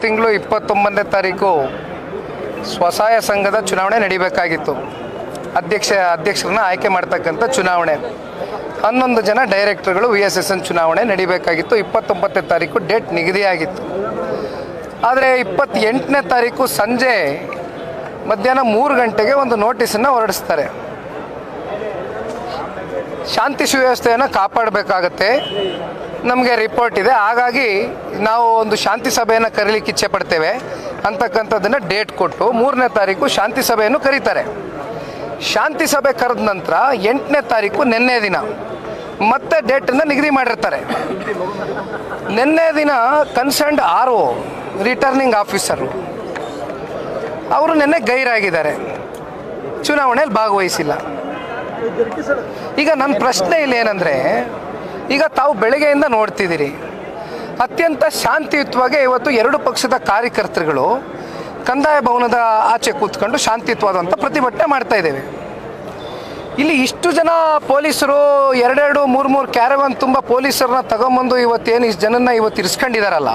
ತಿಂಗಳು 29ನೇ ತಾರೀಕು ಸ್ವಸಹಾಯ ಸಂಘದ ಚುನಾವಣೆ ನಡೀಬೇಕಾಗಿತ್ತು. ಅಧ್ಯಕ್ಷರನ್ನ ಆಯ್ಕೆ ಮಾಡ್ತಕ್ಕಂಥ ಚುನಾವಣೆ. 11 ಜನ ಡೈರೆಕ್ಟರ್ಗಳು VSSN ಚುನಾವಣೆ ನಡೀಬೇಕಾಗಿತ್ತು. 29ನೇ ತಾರೀಕು ಡೇಟ್ ನಿಗದಿಯಾಗಿತ್ತು. ಆದರೆ 28ನೇ ತಾರೀಕು ಸಂಜೆ ಮಧ್ಯಾಹ್ನ 3 ಗಂಟೆಗೆ ಒಂದು ನೋಟಿಸನ್ನು ಹೊರಡಿಸ್ತಾರೆ. ಶಾಂತಿ ಸುವ್ಯವಸ್ಥೆಯನ್ನು ಕಾಪಾಡಬೇಕಾಗತ್ತೆ, ನಮಗೆ ರಿಪೋರ್ಟ್ ಇದೆ, ಹಾಗಾಗಿ ನಾವು ಒಂದು ಶಾಂತಿ ಸಭೆಯನ್ನು ಕರೀಲಿಕ್ಕೆ ಇಚ್ಛೆ ಪಡ್ತೇವೆ ಅಂತಕ್ಕಂಥದ್ದನ್ನು ಡೇಟ್ ಕೊಟ್ಟು 3ನೇ ತಾರೀಕು ಶಾಂತಿ ಸಭೆಯನ್ನು ಕರೀತಾರೆ. ಶಾಂತಿ ಸಭೆ ಕರೆದ ನಂತರ 8ನೇ ತಾರೀಕು ನಿನ್ನೆ ದಿನ ಮತ್ತೆ ಡೇಟನ್ನು ನಿಗದಿ ಮಾಡಿರ್ತಾರೆ. ನಿನ್ನೆ ದಿನ ಕನ್ಸರ್ನ್ಡ್ RO ರಿಟರ್ನಿಂಗ್ ಆಫೀಸರು ಅವರು ನಿನ್ನೆ ಗೈರಾಗಿದ್ದಾರೆ, ಚುನಾವಣೆಯಲ್ಲಿ ಭಾಗವಹಿಸಿಲ್ಲ. ಈಗ ನನ್ನ ಪ್ರಶ್ನೆ ಇಲ್ಲಿ ಏನಂದರೆ, ಈಗ ತಾವು ಬೆಳಗ್ಗೆಯಿಂದ ನೋಡ್ತಿದ್ದೀರಿ, ಅತ್ಯಂತ ಶಾಂತಿಯುತವಾಗಿ ಇವತ್ತು 2 ಪಕ್ಷದ ಕಾರ್ಯಕರ್ತರುಗಳು ಕಂದಾಯ ಭವನದ ಆಚೆ ಕೂತ್ಕೊಂಡು ಶಾಂತಿಯುತವಾದಂಥ ಪ್ರತಿಭಟನೆ ಮಾಡ್ತಾ ಇದ್ದೇವೆ. ಇಲ್ಲಿ ಇಷ್ಟು ಜನ ಪೊಲೀಸರು 2-3 ಕ್ಯಾರವಾನ್ ತುಂಬ ಪೊಲೀಸರನ್ನ ತಗೊಂಬಂದು ಇವತ್ತೇನು ಇಷ್ಟು ಜನನ್ನ ಇವತ್ತು ಇರಿಸ್ಕೊಂಡಿದ್ದಾರಲ್ಲ,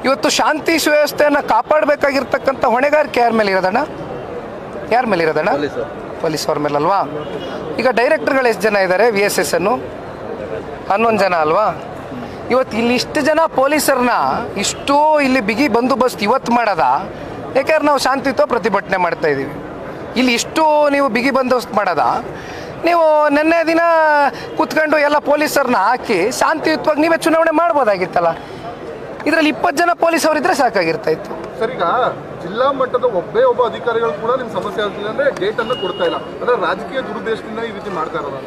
ಇವತ್ತು ಶಾಂತಿ ಸುವ್ಯವಸ್ಥೆಯನ್ನು ಕಾಪಾಡಬೇಕಾಗಿರ್ತಕ್ಕಂಥ ಹೊಣೆಗಾರಿಕೆ ಯಾರ ಮೇಲೆ ಇರೋದಣ್ಣ? ಯಾರ ಮೇಲೆ ಇರೋದಣ್ಣ? ಪೊಲೀಸ್ ಅವ್ರ ಮೇಲಲ್ವಾ? ಈಗ ಡೈರೆಕ್ಟರ್ಗಳು ಎಷ್ಟು ಜನ ಇದ್ದಾರೆ? VSSN 11 ಜನ ಅಲ್ವಾ? ಇವತ್ತು ಇಲ್ಲಿ ಇಷ್ಟು ಜನ ಪೊಲೀಸರನ್ನ ಇಷ್ಟೂ ಇಲ್ಲಿ ಬಿಗಿ ಬಂದೋಬಸ್ತ್ ಇವತ್ತು ಮಾಡೋದ? ಯಾಕೆಂದ್ರೆ ನಾವು ಶಾಂತಿಯುತ ಪ್ರತಿಭಟನೆ ಮಾಡ್ತಾ ಇದ್ದೀವಿ. ಇಲ್ಲಿ ಇಷ್ಟು ನೀವು ಬಿಗಿ ಬಂದೋಬಸ್ತ್ ಮಾಡೋದ? ನೀವು ನಿನ್ನೆ ದಿನ ಕೂತ್ಕೊಂಡು ಎಲ್ಲ ಪೊಲೀಸರನ್ನ ಹಾಕಿ ಶಾಂತಿಯುತವಾಗಿ ನೀವೇ ಚುನಾವಣೆ ಮಾಡ್ಬೋದಾಗಿತ್ತಲ್ಲ. ಇದರಲ್ಲಿ 20 ಜನ ಪೊಲೀಸ್ ಅವರಿದ್ರೆ ಸಾಕಾಗಿರ್ತಾ ಇತ್ತು. ಸರ್, ಈಗ ಜಿಲ್ಲಾ ಮಟ್ಟದ ಒಬ್ಬ ಅಧಿಕಾರಿಗಳು ಕೂಡ ನಿಮ್ಮ ಸಮಸ್ಯೆ ಆಗ್ತಿಲ್ಲ ಅಂದ್ರೆ ಡೇಟ್ ಅನ್ನು ಕೊಡ್ತಾ ಇಲ್ಲ, ಅಂದ್ರೆ ರಾಜಕೀಯ ದುರುದ್ದೇಶದಿಂದ ಈ ರೀತಿ ಮಾಡ್ತಾ ಇರೋದು.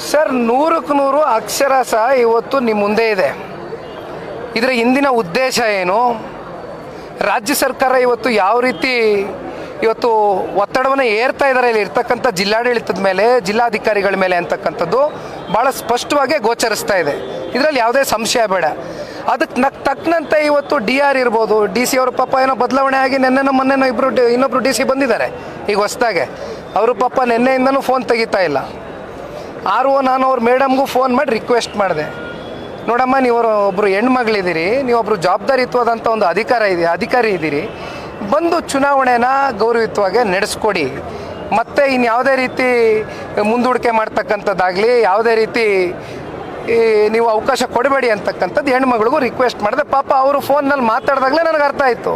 ಸರ್, 100ಕ್ಕೆ 100 ಅಕ್ಷರಶಃ ಇವತ್ತು ನಿಮ್ಮ ಮುಂದೆ ಇದೆ. ಇದರ ಹಿಂದಿನ ಉದ್ದೇಶ ಏನು? ರಾಜ್ಯ ಸರ್ಕಾರ ಇವತ್ತು ಯಾವ ರೀತಿ ಇವತ್ತು ಒತ್ತಡವನ್ನು ಏರ್ತಾ ಇದ್ದಾರೆ ಇಲ್ಲಿ ಇರ್ತಕ್ಕಂಥ ಜಿಲ್ಲಾಡಳಿತದ ಮೇಲೆ, ಜಿಲ್ಲಾಧಿಕಾರಿಗಳ ಮೇಲೆ ಅಂತಕ್ಕಂಥದ್ದು ಭಾಳ ಸ್ಪಷ್ಟವಾಗಿ ಗೋಚರಿಸ್ತಾ ಇದೆ. ಇದರಲ್ಲಿ ಯಾವುದೇ ಸಂಶಯ ಬೇಡ. ಅದಕ್ಕೆ ತಕ್ಕನಂತೆ ಇವತ್ತು DR ಇರ್ಬೋದು, DC ಅವರು ಪಾಪ ಏನೋ ಬದಲಾವಣೆ ಆಗಿ ಮೊನ್ನೆನೋ ಇನ್ನೊಬ್ರು DC ಬಂದಿದ್ದಾರೆ ಈಗ ಹೊಸದಾಗೆ. ಅವರು ಪಾಪ ನಿನ್ನೆಯಿಂದನೂ ಫೋನ್ ತೆಗಿತಾ ಇಲ್ಲ. RO ನಾನು ಅವ್ರ ಮೇಡಮ್ಗೂ ಫೋನ್ ಮಾಡಿ ರಿಕ್ವೆಸ್ಟ್ ಮಾಡಿದೆ, ನೋಡಮ್ಮ, ನೀವು ಒಬ್ಬರು ಹೆಣ್ಮಗಳಿದ್ದೀರಿ, ನೀವೊಬ್ಬರು ಜವಾಬ್ದಾರಿಯುತವಾದಂಥ ಒಂದು ಅಧಿಕಾರಿ ಇದ್ದೀರಿ, ಬಂದು ಚುನಾವಣೆನ ಗೌರವಯುತವಾಗಿ ನಡೆಸ್ಕೊಡಿ, ಮತ್ತು ಇನ್ಯಾವುದೇ ರೀತಿ ಮುಂದೂಡಿಕೆ ಮಾಡ್ತಕ್ಕಂಥದ್ದಾಗಲಿ ಯಾವುದೇ ರೀತಿ ನೀವು ಅವಕಾಶ ಕೊಡಬೇಡಿ ಅಂತಕ್ಕಂಥದ್ದು ಹೆಣ್ಮಗಳಿಗೂ ರಿಕ್ವೆಸ್ಟ್ ಮಾಡಿದೆ. ಪಾಪ ಅವರು ಫೋನ್ನಲ್ಲಿ ಮಾತಾಡಿದಾಗಲೇ ನನಗೆ ಅರ್ಥ ಆಯಿತು,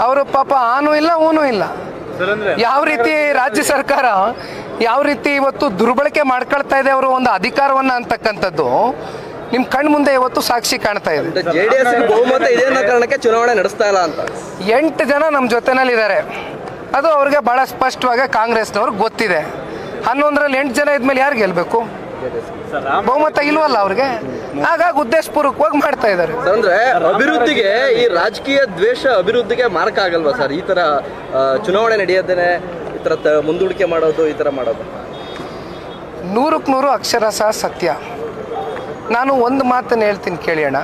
ಅವರು ಪಾಪ ಆನೂ ಇಲ್ಲ ಊನೂ ಇಲ್ಲ. ಯಾವ ರೀತಿ ರಾಜ್ಯ ಸರ್ಕಾರ ಯಾವ ರೀತಿ ಇವತ್ತು ದುರ್ಬಳಕೆ ಮಾಡ್ಕೊಳ್ತಾ ಇದೆ ಅವರು ಒಂದು ಅಧಿಕಾರವನ್ನು ಅಂತಕ್ಕಂಥದ್ದು ನಿಮ್ಮ ಕಣ್ಣು ಮುಂದೆ ಇವತ್ತು ಸಾಕ್ಷಿ ಕಾಣ್ತಾ ಇದೆ. JDS ಬಹುಮತ ಇದೆ ಅನ್ನೋ ಕಾರಣಕ್ಕೆ ಚುನಾವಣೆ ನಡೆಸ್ತಾ ಇಲ್ಲ ಅಂತ 8 ಜನ ನಮ್ಮ ಜೊತೆನಲ್ಲಿದ್ದಾರೆ. ಅದು ಅವ್ರಿಗೆ ಭಾಳ ಸ್ಪಷ್ಟವಾಗಿ ಕಾಂಗ್ರೆಸ್ನವ್ರಿಗೆ ಗೊತ್ತಿದೆ. 11ರಲ್ಲಿ 8 ಜನ ಇದ್ಮೇಲೆ ಯಾರು ಗೆಲ್ಲಬೇಕು? ಬಹುಮತ ಇಲ್ವಲ್ಲ ಅವ್ರಿಗೆ. ಹಾಗಾಗಿ ಉದ್ದೇಶಪೂರ್ವಕವಾಗಿ ಮಾಡ್ತಾ ಇದ್ದಾರೆ. ಅಂದ್ರೆ ಅಭಿವೃದ್ಧಿಗೆ ಈ ರಾಜಕೀಯ ದ್ವೇಷ ಅಭಿವೃದ್ಧಿಗೆ ಮಾರ್ಕ ಆಗಲ್ವಾ ಸರ್? ಈ ತರ ಚುನಾವಣೆ ನಡೆಯೋದೇನೆ ಈ ತರ ಮುಂದೂಡಿಕೆ ಮಾಡೋದು, ಈ ತರ ಮಾಡೋದು 100ಕ್ಕೆ 100 ಅಕ್ಷರಶಃ ಸತ್ಯ. ನಾನು ಒಂದು ಮಾತನ್ನು ಹೇಳ್ತೀನಿ ಕೇಳೋಣ.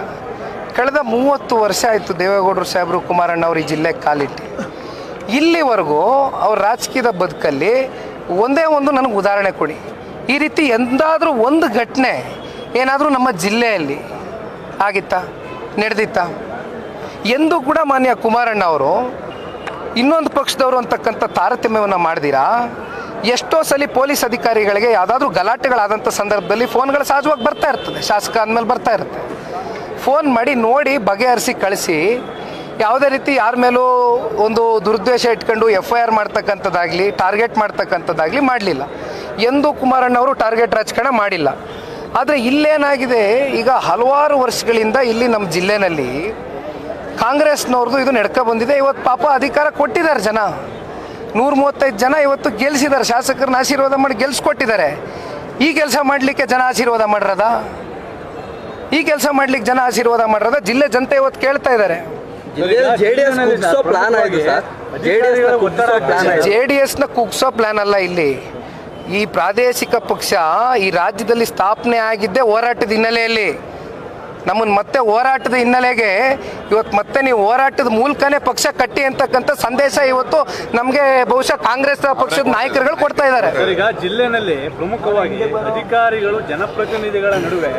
ಕಳೆದ 30 ವರ್ಷ ಆಯಿತು ದೇವೇಗೌಡರು ಸಾಹೇಬರು, ಕುಮಾರಣ್ಣ ಅವರು ಈ ಜಿಲ್ಲೆಗೆ ಕಾಲಿಟ್ಟು. ಇಲ್ಲಿವರೆಗೂ ಅವ್ರ ರಾಜಕೀಯದ ಬದುಕಲ್ಲಿ ಒಂದೇ ಒಂದು ನನಗೆ ಉದಾಹರಣೆ ಕೊಡಿ. ಈ ರೀತಿ ಎಂದಾದರೂ ಒಂದು ಘಟನೆ ಏನಾದರೂ ನಮ್ಮ ಜಿಲ್ಲೆಯಲ್ಲಿ ಆಗಿತ್ತಾ, ನಡೆದಿತ್ತಾ? ಎಂದೂ ಕೂಡ ಮಾನ್ಯ ಕುಮಾರಣ್ಣ ಅವರು ಇನ್ನೊಂದು ಪಕ್ಷದವರು ಅಂತಕ್ಕಂಥ ತಾರತಮ್ಯವನ್ನು ಮಾಡ್ದಿರಾ? ಎಷ್ಟೋ ಸಲ ಪೊಲೀಸ್ ಅಧಿಕಾರಿಗಳಿಗೆ ಯಾವುದಾದ್ರೂ ಗಲಾಟೆಗಳಾದಂಥ ಸಂದರ್ಭದಲ್ಲಿ ಫೋನ್ಗಳು ಸಹಜವಾಗಿ ಬರ್ತಾ ಇರ್ತದೆ, ಶಾಸಕ ಅಂದಮೇಲೆ ಬರ್ತಾ ಇರುತ್ತೆ. ಫೋನ್ ಮಾಡಿ ನೋಡಿ ಬಗೆಹರಿಸಿ ಕಳಿಸಿ, ಯಾವುದೇ ರೀತಿ ಯಾರ ಮೇಲೂ ಒಂದು ದುರುದ್ದೇಶ ಇಟ್ಕೊಂಡು FIR ಮಾಡ್ತಕ್ಕಂಥದ್ದಾಗಲಿ ಟಾರ್ಗೆಟ್ ಮಾಡ್ತಕ್ಕಂಥದ್ದಾಗಲಿ ಮಾಡಲಿಲ್ಲ. ಎಂದೂ ಕುಮಾರಣ್ಣವರು ಟಾರ್ಗೆಟ್ ರಾಜಕಾರಣ ಮಾಡಿಲ್ಲ. ಆದರೆ ಇಲ್ಲೇನಾಗಿದೆ, ಈಗ ಹಲವಾರು ವರ್ಷಗಳಿಂದ ಇಲ್ಲಿ ನಮ್ಮ ಜಿಲ್ಲೆನಲ್ಲಿ ಕಾಂಗ್ರೆಸ್ನವ್ರದ್ದು ಇದು ನಡ್ಕೊ ಬಂದಿದೆ. ಇವತ್ತು ಪಾಪ ಅಧಿಕಾರ ಕೊಟ್ಟಿದ್ದಾರೆ ಜನ, 135 ಜನ ಇವತ್ತು ಗೆಲ್ಲಿಸಿದ್ದಾರೆ, ಶಾಸಕರನ್ನ ಆಶೀರ್ವಾದ ಮಾಡಿ ಗೆಲ್ಸ್ಕೊಟ್ಟಿದ್ದಾರೆ. ಈ ಕೆಲಸ ಮಾಡಲಿಕ್ಕೆ ಜನ ಆಶೀರ್ವಾದ ಮಾಡಿರೋದ? ಈ ಕೆಲಸ ಮಾಡ್ಲಿಕ್ಕೆ ಜನ ಆಶೀರ್ವಾದ ಮಾಡಿರೋದ? ಜಿಲ್ಲೆ ಜನತೆ ಇವತ್ತು ಕೇಳ್ತಾ ಇದ್ದಾರೆ. JDSನ ಕುಗ್ಸೋ ಪ್ಲಾನ್ ಅಲ್ಲ. ಇಲ್ಲಿ ಈ ಪ್ರಾದೇಶಿಕ ಪಕ್ಷ ಈ ರಾಜ್ಯದಲ್ಲಿ ಸ್ಥಾಪನೆ ಆಗಿದ್ದೇ ಹೋರಾಟದ ಹಿನ್ನೆಲೆಯಲ್ಲಿ. ನಮ್ಮನ್ನು ಮತ್ತೆ ಹೋರಾಟದ ಹಿನ್ನೆಲೆಗೆ ಇವತ್ತು ಮತ್ತೆ ನೀವು ಹೋರಾಟದ ಮೂಲಕನೇ ಪಕ್ಷ ಕಟ್ಟಿ ಅಂತಕ್ಕಂಥ ಸಂದೇಶ ಇವತ್ತು ನಮಗೆ ಬಹುಶಃ ಕಾಂಗ್ರೆಸ್ ಪಕ್ಷದ ನಾಯಕರುಗಳು ಕೊಡ್ತಾ ಇದ್ದಾರೆ. ಈಗ ಜಿಲ್ಲೆನಲ್ಲಿ ಪ್ರಮುಖವಾಗಿ ಅಧಿಕಾರಿಗಳು ಜನಪ್ರತಿನಿಧಿಗಳ ನಡುವೆ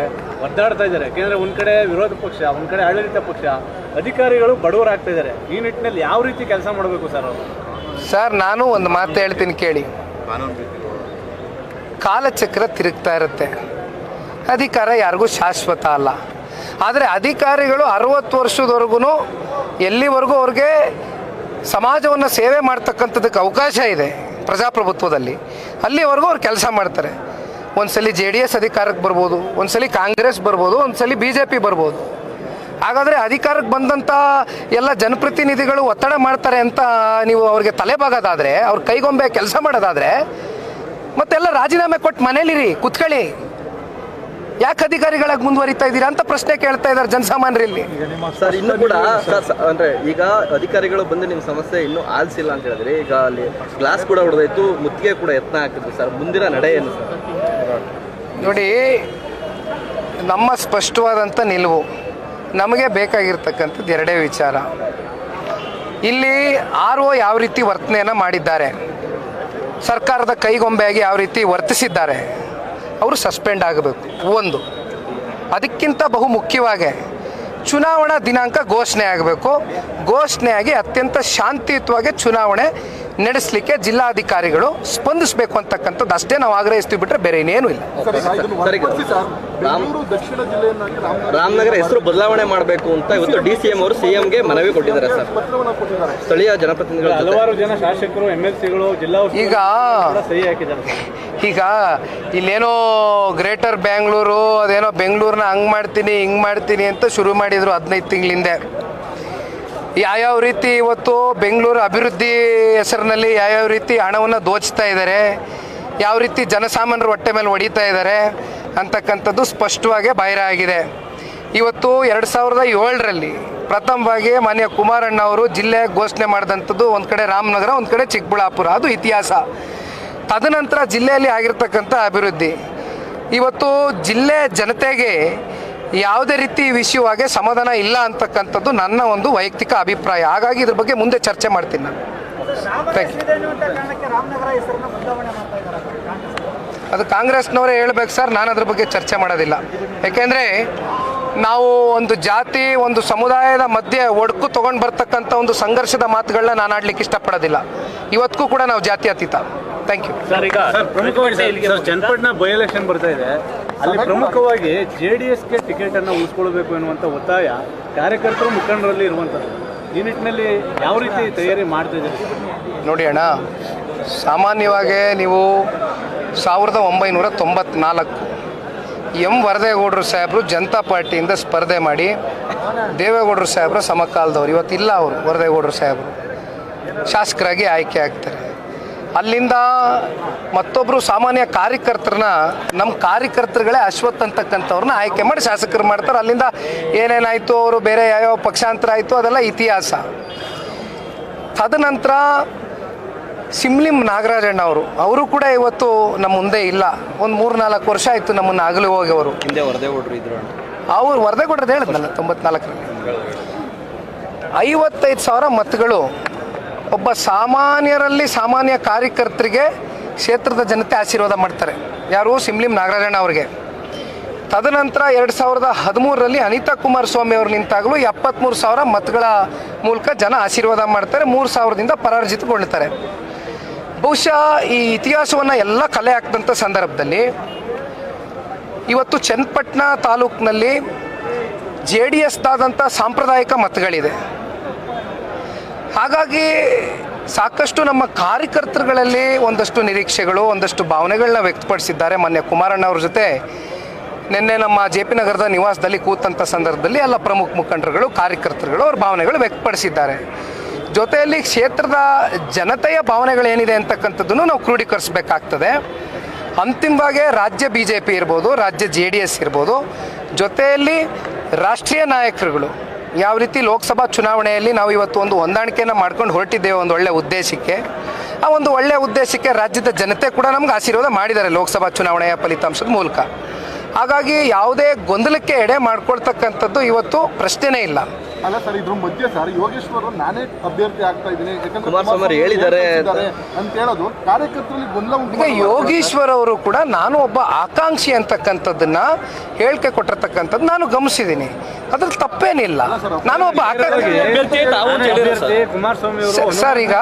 ಒದ್ದಾಡ್ತಾ ಇದ್ದಾರೆ. ಯಾಕೆಂದ್ರೆ ಒಂದ್ ಕಡೆ ವಿರೋಧ ಪಕ್ಷ, ಒಂದ್ ಕಡೆ ಆಡಳಿತ ಪಕ್ಷ, ಅಧಿಕಾರಿಗಳು ಬಡವರಾಗ್ತಾ ಇದ್ದಾರೆ. ಈ ನಿಟ್ಟಿನಲ್ಲಿ ಯಾವ ರೀತಿ ಕೆಲಸ ಮಾಡಬೇಕು ಸರ್ ಅವರು? ಸರ್, ನಾನು ಒಂದು ಮಾತು ಹೇಳ್ತೀನಿ ಕೇಳಿ. ಕಾಲಚಕ್ರ ತಿರುಗ್ತಾ ಇರುತ್ತೆ. ಅಧಿಕಾರ ಯಾರಿಗೂ ಶಾಶ್ವತ ಅಲ್ಲ. ಆದರೆ ಅಧಿಕಾರಿಗಳು 60 ವರ್ಷದವರೆಗೂ ಎಲ್ಲಿವರೆಗೂ ಅವ್ರಿಗೆ ಸಮಾಜವನ್ನು ಸೇವೆ ಮಾಡ್ತಕ್ಕಂಥದ್ದಕ್ಕೆ ಅವಕಾಶ ಇದೆ ಪ್ರಜಾಪ್ರಭುತ್ವದಲ್ಲಿ, ಅಲ್ಲಿವರೆಗೂ ಅವ್ರು ಕೆಲಸ ಮಾಡ್ತಾರೆ. ಒಂದ್ಸಲಿ JDS ಅಧಿಕಾರಕ್ಕೆ ಬರ್ಬೋದು, ಒಂದ್ಸಲಿ ಕಾಂಗ್ರೆಸ್ ಬರ್ಬೋದು, ಒಂದ್ಸಲಿ BJP ಬರ್ಬೋದು. ಹಾಗಾದರೆ ಅಧಿಕಾರಕ್ಕೆ ಬಂದಂಥ ಎಲ್ಲ ಜನಪ್ರತಿನಿಧಿಗಳು ಒತ್ತಡ ಮಾಡ್ತಾರೆ ಅಂತ ನೀವು ಅವ್ರಿಗೆ ತಲೆಬಾಗೋದಾದರೆ, ಅವ್ರ ಕೈಗೊಂಬೆ ಕೆಲಸ ಮಾಡೋದಾದರೆ ಮತ್ತೆಲ್ಲ ರಾಜೀನಾಮೆ ಕೊಟ್ಟು ಮನೇಲಿರಿ, ಕುತ್ಕೊಳ್ಳಿ. ಯಾಕೆ ಅಧಿಕಾರಿಗಳಾಗಿ ಮುಂದುವರಿತಾ ಇದ್ದೀರಾ ಅಂತ ಪ್ರಶ್ನೆ ಕೇಳ್ತಾ ಇದ್ದಾರೆ ಜನಸಾಮಾನ್ಯರಲ್ಲಿ. ಸರ್, ಇನ್ನು ಕೂಡ ಅಂದ್ರೆ ಈಗ ಅಧಿಕಾರಿಗಳು ಬಂದು ನಿಮ್ಮ ಸಮಸ್ಯೆ ಇನ್ನೂ ಆಲಿಸಿಲ್ಲ ಅಂತ ಹೇಳಿದ್ರೆ, ಈಗ ಅಲ್ಲಿ ಗ್ಲಾಸ್ ಕೂಡ ಹೊಡೆದಾಯ್ತು, ಮುತ್ತಿಗೆ ಕೂಡ ಯತ್ನ ಆಗ್ತಿತ್ತು ಸರ್, ಮುಂದಿನ ನಡೆ ಏನು ಸರ್? ನೋಡಿ, ನಮ್ಮ ಸ್ಪಷ್ಟವಾದಂಥ ನಿಲುವು, ನಮಗೆ ಬೇಕಾಗಿರ್ತಕ್ಕಂಥದ್ದು ಎರಡೇ ವಿಚಾರ. ಇಲ್ಲಿ RO ಯಾವ ರೀತಿ ವರ್ತನೆಯನ್ನು ಮಾಡಿದ್ದಾರೆ, ಸರ್ಕಾರದ ಕೈಗೊಂಬೆಯಾಗಿ ಯಾವ ರೀತಿ ವರ್ತಿಸಿದ್ದಾರೆ, ಅವರು ಸಸ್ಪೆಂಡ್ ಆಗಬೇಕು. ಒಂದು, ಅದಕ್ಕಿಂತ ಬಹು ಮುಖ್ಯವಾಗಿ ಚುನಾವಣಾ ದಿನಾಂಕ ಘೋಷಣೆ ಆಗಬೇಕು. ಘೋಷಣೆಯಾಗಿ ಅತ್ಯಂತ ಶಾಂತಿಯುತವಾಗಿ ಚುನಾವಣೆ ನಡೆಸಲಿಕ್ಕೆ ಜಿಲ್ಲಾಧಿಕಾರಿಗಳು ಸ್ಪಂದಿಸಬೇಕು ಅಂತಕ್ಕಂಥದ್ದು ಅಷ್ಟೇ ನಾವು ಆಗ್ರಹಿಸ್ತೀವಿ, ಬಿಟ್ಟರೆ ಬೇರೆ ಇನ್ನೇನು ಇಲ್ಲ. ದಕ್ಷಿಣ ಜಿಲ್ಲೆಯನ್ನಾಗಿ ರಾಮನಗರ ಹೆಸರು ಬದಲಾವಣೆ ಮಾಡಬೇಕು ಅಂತ ಇವತ್ತು DCM ಅವರು CMಗೆ ಮನವಿ ಕೊಟ್ಟಿದ್ದಾರೆ ಸರ್. ಸ್ಥಳೀಯ ಜನಪ್ರತಿನಿಧಿಗಳು ಹಲವಾರು ಜನ ಶಾಸಕರು, MLCಗಳು, ಜಿಲ್ಲಾ ಈಗ ಸಹಿ ಹಾಕಿದ್ದಾರೆ. ಈಗ ಇಲ್ಲೇನೋ ಗ್ರೇಟರ್ ಬ್ಯಾಂಗ್ಳೂರು, ಅದೇನೋ ಬೆಂಗಳೂರನ್ನ ಹಂಗೆ ಮಾಡ್ತೀನಿ ಹಿಂಗೆ ಮಾಡ್ತೀನಿ ಅಂತ ಶುರು ಮಾಡಿದರು 15 ತಿಂಗಳಿಂದೆ. ಯಾವ್ಯಾವ ರೀತಿ ಇವತ್ತು ಬೆಂಗಳೂರು ಅಭಿವೃದ್ಧಿ ಹೆಸರಿನಲ್ಲಿ ಯಾವ್ಯಾವ ರೀತಿ ಹಣವನ್ನು ದೋಚ್ತಾ ಇದ್ದಾರೆ, ಯಾವ ರೀತಿ ಜನಸಾಮಾನ್ಯರ ಹೊಟ್ಟೆ ಮೇಲೆ ಹೊಡಿತಾ ಇದ್ದಾರೆ ಅಂತಕ್ಕಂಥದ್ದು ಸ್ಪಷ್ಟವಾಗಿ ಬಾಹಿರ ಆಗಿದೆ. ಇವತ್ತು 2007ರಲ್ಲಿ ಪ್ರಥಮವಾಗಿ ಮಾನ್ಯ ಕುಮಾರಣ್ಣ ಅವರು ಜಿಲ್ಲೆ ಘೋಷಣೆ ಮಾಡಿದಂಥದ್ದು ಒಂದು ಕಡೆ ರಾಮನಗರ, ಒಂದು ಕಡೆ ಚಿಕ್ಕಬಳ್ಳಾಪುರ, ಅದು ಇತಿಹಾಸ. ತದನಂತರ ಜಿಲ್ಲೆಯಲ್ಲಿ ಆಗಿರ್ತಕ್ಕಂಥ ಅಭಿವೃದ್ಧಿ, ಇವತ್ತು ಜಿಲ್ಲೆ ಜನತೆಗೆ ಯಾವುದೇ ರೀತಿ ವಿಷಯವಾಗಿ ಸಮಾಧಾನ ಇಲ್ಲ ಅಂತಕ್ಕಂಥದ್ದು ನನ್ನ ಒಂದು ವೈಯಕ್ತಿಕ ಅಭಿಪ್ರಾಯ. ಹಾಗಾಗಿ ಇದ್ರ ಬಗ್ಗೆ ಮುಂದೆ ಚರ್ಚೆ ಮಾಡ್ತೀನಿ ನಾನು. Thank you. ಅದು ಕಾಂಗ್ರೆಸ್ನವರೇ ಹೇಳ್ಬೇಕು ಸರ್, ನಾನು ಅದ್ರ ಬಗ್ಗೆ ಚರ್ಚೆ ಮಾಡೋದಿಲ್ಲ. ಯಾಕೆಂದರೆ ನಾವು ಒಂದು ಜಾತಿ, ಒಂದು ಸಮುದಾಯದ ಮಧ್ಯೆ ಒಡಕು ತೊಗೊಂಡು ಬರ್ತಕ್ಕಂಥ ಒಂದು ಸಂಘರ್ಷದ ಮಾತುಗಳನ್ನ ನಾನು ಆಡ್ಲಿಕ್ಕೆ ಇಷ್ಟಪಡೋದಿಲ್ಲ. ಇವತ್ತಿಗೂ ಕೂಡ ನಾವು ಜಾತ್ಯತೀತ. Thank you. ಸರ್, ಈಗ ಪ್ರಮುಖವಾಗಿ ಚನ್ನಪಟ್ಟಣ ಬೈ ಎಲೆಕ್ಷನ್ ಬರ್ತಾ ಇದೆ, ಅಲ್ಲಿ ಪ್ರಮುಖವಾಗಿ JDSಗೆ ಟಿಕೆಟ್ ಅನ್ನು ಉಳಿಸ್ಕೊಳ್ಬೇಕು ಎನ್ನುವಂಥ ಒತ್ತಾಯ ಕಾರ್ಯಕರ್ತರು, ಮುಖಂಡರಲ್ಲಿ ಇರುವಂಥದ್ದು. ಈ ನಿಟ್ಟಿನಲ್ಲಿ ಯಾವ ರೀತಿ ತಯಾರಿ ಮಾಡ್ತಾ ಇದ್ದೀರಿ? ನೋಡಿ ಅಣ್ಣ, ಸಾಮಾನ್ಯವಾಗಿ ನೀವು 1994 ವರದೇಗೌಡರು ಸಾಹೇಬರು ಜನತಾ ಪಾರ್ಟಿಯಿಂದ ಸ್ಪರ್ಧೆ ಮಾಡಿ ದೇವೇಗೌಡರು ಸಾಹೇಬರು ಸಮಕಾಲದವ್ರು, ಇವತ್ತಿಲ್ಲ ಅವರು. ವರದೇಗೌಡರು ಸಾಹೇಬರು ಶಾಸಕರಾಗಿ ಆಯ್ಕೆ ಆಗ್ತಾರೆ. ಅಲ್ಲಿಂದ ಮತ್ತೊಬ್ಬರು ಸಾಮಾನ್ಯ ಕಾರ್ಯಕರ್ತರನ್ನ, ನಮ್ಮ ಕಾರ್ಯಕರ್ತರುಗಳೇ ಅಶ್ವಥ್ ಅಂತಕ್ಕಂಥವ್ರನ್ನ ಆಯ್ಕೆ ಮಾಡಿ ಶಾಸಕರು ಮಾಡ್ತಾರೆ. ಅಲ್ಲಿಂದ ಏನೇನಾಯಿತು, ಅವರು ಬೇರೆ ಯಾವ್ಯಾವ ಪಕ್ಷಾಂತರ ಆಯಿತು, ಅದೆಲ್ಲ ಇತಿಹಾಸ. ತದನಂತರ ಸಿಮ್ಲಿಂ ನಾಗರಾಜಣ್ಣ ಅವರು ಕೂಡ ಇವತ್ತು ನಮ್ಮ ಮುಂದೆ ಇಲ್ಲ. ಒಂದು 3-4 ವರ್ಷ ಆಯಿತು ನಮ್ಮನ್ನು ಅಗಲು ಹೋಗಿ. ಹಿಂದೆ ವರದೇಗೌಡರು ಇದ್ರು, ಅವರು ವರದೇಗೌಡರು ಹೇಳಿದ್ನಲ್ಲ 94ರಲ್ಲಿ 55,000 ಮತಗಳು ಒಬ್ಬ ಸಾಮಾನ್ಯ ಕಾರ್ಯಕರ್ತರಿಗೆ ಕ್ಷೇತ್ರದ ಜನತೆ ಆಶೀರ್ವಾದ ಮಾಡ್ತಾರೆ. ಯಾರು? ಸಿಮ್ಲಿಂ ನಾಗರಾಜಣ್ಣ ಅವ್ರಿಗೆ. ತದನಂತರ 2013ರಲ್ಲಿ ಅನಿತಾ ಕುಮಾರಸ್ವಾಮಿ ಅವರು ನಿಂತಾಗಲೂ 73,000 ಮತಗಳ ಮೂಲಕ ಜನ ಆಶೀರ್ವಾದ ಮಾಡ್ತಾರೆ, 3,000ದಿಂದ ಪರಾಜಿತಗೊಳ್ತಾರೆ. ಬಹುಶಃ ಈ ಇತಿಹಾಸವನ್ನು ಎಲ್ಲ ಕಲೆ ಹಾಕಿದಂಥ ಸಂದರ್ಭದಲ್ಲಿ ಇವತ್ತು ಚನ್ನಪಟ್ಟಣ ತಾಲೂಕಿನಲ್ಲಿ JDSದಾದಂಥ ಸಾಂಪ್ರದಾಯಿಕ ಮತಗಳಿದೆ. ಹಾಗಾಗಿ ಸಾಕಷ್ಟು ನಮ್ಮ ಕಾರ್ಯಕರ್ತರುಗಳಲ್ಲಿ ಒಂದಷ್ಟು ನಿರೀಕ್ಷೆಗಳು, ಒಂದಷ್ಟು ಭಾವನೆಗಳನ್ನ ವ್ಯಕ್ತಪಡಿಸಿದ್ದಾರೆ. ಮೊನ್ನೆ ಕುಮಾರಣ್ಣ ಅವ್ರ ಜೊತೆ ನಿನ್ನೆ ನಮ್ಮ JP ನಗರದ ನಿವಾಸದಲ್ಲಿ ಕೂತಂಥ ಸಂದರ್ಭದಲ್ಲಿ ಎಲ್ಲ ಪ್ರಮುಖ ಮುಖಂಡರುಗಳು, ಕಾರ್ಯಕರ್ತರುಗಳು ಅವ್ರ ಭಾವನೆಗಳು ವ್ಯಕ್ತಪಡಿಸಿದ್ದಾರೆ. ಜೊತೆಯಲ್ಲಿ ಕ್ಷೇತ್ರದ ಜನತೆಯ ಭಾವನೆಗಳೇನಿದೆ ಅಂತಕ್ಕಂಥದ್ದನ್ನು ನಾವು ಕ್ರೋಢೀಕರಿಸಬೇಕಾಗ್ತದೆ. ಅಂತಿಮವಾಗಿ ರಾಜ್ಯ BJP ಇರ್ಬೋದು, ರಾಜ್ಯ JDS ಇರ್ಬೋದು, ಜೊತೆಯಲ್ಲಿ ರಾಷ್ಟ್ರೀಯ ನಾಯಕರುಗಳು ಯಾವ ರೀತಿ ಲೋಕಸಭಾ ಚುನಾವಣೆಯಲ್ಲಿ ನಾವು ಇವತ್ತು ಒಂದು ಹೊಂದಾಣಿಕೆಯನ್ನು ಮಾಡ್ಕೊಂಡು ಹೊರಟಿದ್ದೇವೆ ಒಂದು ಒಳ್ಳೆಯ ಉದ್ದೇಶಕ್ಕೆ. ಆ ಒಂದು ಒಳ್ಳೆಯ ಉದ್ದೇಶಕ್ಕೆ ರಾಜ್ಯದ ಜನತೆ ಕೂಡ ನಮ್ಗೆ ಆಶೀರ್ವಾದ ಮಾಡಿದ್ದಾರೆ ಲೋಕಸಭಾ ಚುನಾವಣೆಯ ಫಲಿತಾಂಶದ ಮೂಲಕ. ಹಾಗಾಗಿ ಯಾವುದೇ ಗೊಂದಲಕ್ಕೆ ಎಡೆ ಮಾಡ್ಕೊಳ್ತಕ್ಕಂಥದ್ದು ಇವತ್ತು ಪ್ರಶ್ನೆನೇ ಇಲ್ಲ. ಅಲ್ಲ ಸರ್, ಇದ್ರ ಮಧ್ಯೆ ಸರ್ ಯೋಗೇಶ್ವರ್ ನಾನೇ ಅಭ್ಯರ್ಥಿ ಆಗ್ತಾ ಇದ್ದೀನಿ ಯಾಕಂದ್ರೆ ಕುಮಾರಸ್ವಾಮಿ ಹೇಳಿದ್ದಾರೆ ಅಂತ ಹೇಳೋದು ಕಾರ್ಯಕರ್ತರಲ್ಲಿ ಗೊಂದಲ ಉಂಟು ಈಗ ಯೋಗೀಶ್ವರ್ ಅವರು ಕೂಡ ನಾನು ಒಬ್ಬ ಆಕಾಂಕ್ಷಿ ಅಂತಕ್ಕಂಥದ್ದನ್ನ ಹೇಳಿಕೆ ಕೊಟ್ಟಿರ್ತಕ್ಕಂಥದ್ದು ನಾನು ಗಮನಿಸಿದ್ದೀನಿ. ಅದ್ರಲ್ಲಿ ತಪ್ಪೇನಿಲ್ಲ. ನಾನು ಒಬ್ಬ ಕುಮಾರಸ್ವಾಮಿ ಸರ್, ಈಗ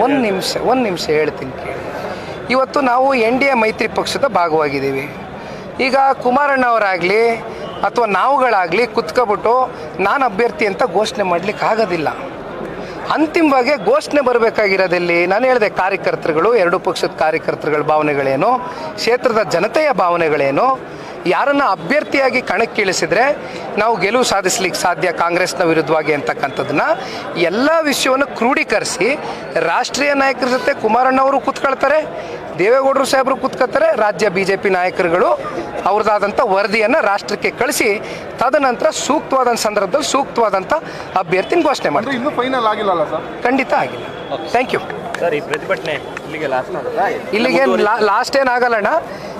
ಒಂದು ನಿಮಿಷ ಹೇಳ್ತೀನಿ ಕೇಳಿ. ಇವತ್ತು ನಾವು NDA ಮೈತ್ರಿ ಪಕ್ಷದ ಭಾಗವಾಗಿದ್ದೀವಿ. ಈಗ ಕುಮಾರಣ್ಣವರಾಗಲಿ ಅಥವಾ ನಾವುಗಳಾಗಲಿ ಕುತ್ಕೊಬಿಟ್ಟು ನಾನು ಅಭ್ಯರ್ಥಿ ಅಂತ ಘೋಷಣೆ ಮಾಡಲಿಕ್ಕೆ ಆಗೋದಿಲ್ಲ. ಅಂತಿಮವಾಗಿ ಘೋಷಣೆ ಬರಬೇಕಾಗಿರೋದಲ್ಲಿ ನಾನು ಹೇಳಿದೆ, ಕಾರ್ಯಕರ್ತರುಗಳು, ಎರಡು ಪಕ್ಷದ ಕಾರ್ಯಕರ್ತರುಗಳ ಭಾವನೆಗಳೇನು, ಕ್ಷೇತ್ರದ ಜನತೆಯ ಭಾವನೆಗಳೇನು, ಯಾರನ್ನು ಅಭ್ಯರ್ಥಿಯಾಗಿ ಕಣಕ್ಕಿಳಿಸಿದ್ರೆ ನಾವು ಗೆಲುವು ಸಾಧಿಸಲಿಕ್ಕೆ ಸಾಧ್ಯ ಕಾಂಗ್ರೆಸ್ನ ವಿರುದ್ಧವಾಗಿ ಅಂತಕ್ಕಂಥದ್ದನ್ನ ಎಲ್ಲ ವಿಷಯವನ್ನು ಕ್ರೋಢೀಕರಿಸಿ ರಾಷ್ಟ್ರೀಯ ನಾಯಕರ ಜೊತೆ ಕುಮಾರಣ್ಣವರು ಕೂತ್ಕೊಳ್ತಾರೆ, ದೇವೇಗೌಡರು ಸಾಹೇಬರು ಕೂತ್ಕೊಳ್ತಾರೆ, ರಾಜ್ಯ BJP ನಾಯಕರುಗಳು ಅವ್ರದ್ದಾದಂಥ ವರದಿಯನ್ನು ರಾಷ್ಟ್ರಕ್ಕೆ ಕಳಿಸಿ ತದನಂತರ ಸೂಕ್ತವಾದ ಸಂದರ್ಭದಲ್ಲಿ ಸೂಕ್ತವಾದಂಥ ಅಭ್ಯರ್ಥಿನ ಘೋಷಣೆ ಮಾಡ್ತಾರೆ. ಇನ್ನೂ ಫೈನಲ್ ಆಗಿಲ್ಲ ಸರ್? ಖಂಡಿತ ಆಗಿಲ್ಲ. Thank you. ಸರ್, ಈ ಪ್ರತಿಭಟನೆ ಇಲ್ಲಿಗೆ ಇಲ್ಲಿಗೆ ಲಾಸ್ಟ್ ಏನಾಗಲ್ಲಣ್ಣ.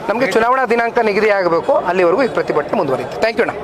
ನಮಗೆ ಚುನಾವಣಾ ದಿನಾಂಕ ನಿಗದಿ ಆಗಬೇಕು, ಅಲ್ಲಿವರೆಗೂ ಈ ಪ್ರತಿಭಟನೆ ಮುಂದುವರಿಯುತ್ತೆ. ಥ್ಯಾಂಕ್ ಯು ಅಣ್ಣ.